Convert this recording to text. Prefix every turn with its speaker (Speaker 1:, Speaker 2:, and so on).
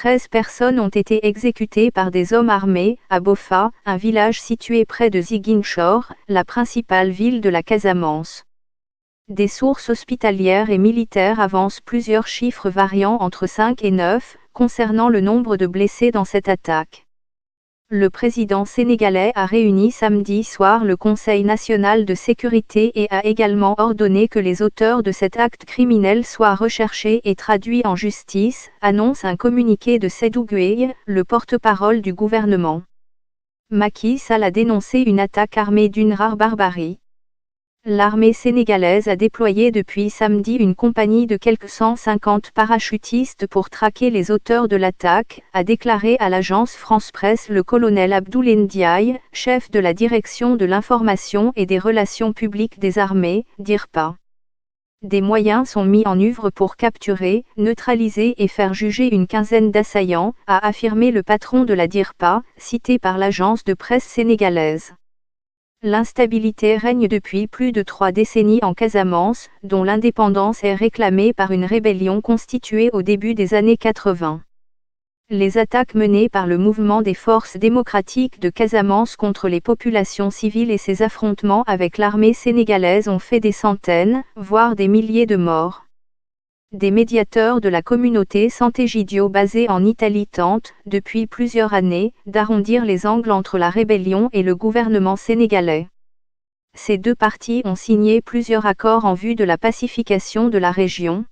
Speaker 1: 13 personnes ont été exécutées par des hommes armés, à Bofa, un village situé près de Ziguinchor, la principale ville de la Casamance. Des sources hospitalières et militaires avancent plusieurs chiffres variant entre 5 et 9, concernant le nombre de blessés dans cette attaque. Le président sénégalais a réuni samedi soir le Conseil national de sécurité et a également ordonné que les auteurs de cet acte criminel soient recherchés et traduits en justice, annonce un communiqué de Seydou Gueye, le porte-parole du gouvernement. Macky Sall a dénoncé une attaque armée d'une rare barbarie. L'armée sénégalaise a déployé depuis samedi une compagnie de quelques 150 parachutistes pour traquer les auteurs de l'attaque, a déclaré à l'agence France-Presse le colonel Abdoulaye Ndiaye, chef de la direction de l'information et des relations publiques des armées, DIRPA. Des moyens sont mis en œuvre pour capturer, neutraliser et faire juger une quinzaine d'assaillants, a affirmé le patron de la DIRPA, cité par l'agence de presse sénégalaise. L'instabilité règne depuis plus de 3 décennies en Casamance, dont l'indépendance est réclamée par une rébellion constituée au début des années 80. Les attaques menées par le mouvement des forces démocratiques de Casamance contre les populations civiles et ses affrontements avec l'armée sénégalaise ont fait des centaines, voire des milliers de morts. Des médiateurs de la communauté Sant'Egidio basés en Italie tentent, depuis plusieurs années, d'arrondir les angles entre la rébellion et le gouvernement sénégalais. Ces deux parties ont signé plusieurs accords en vue de la pacification de la région.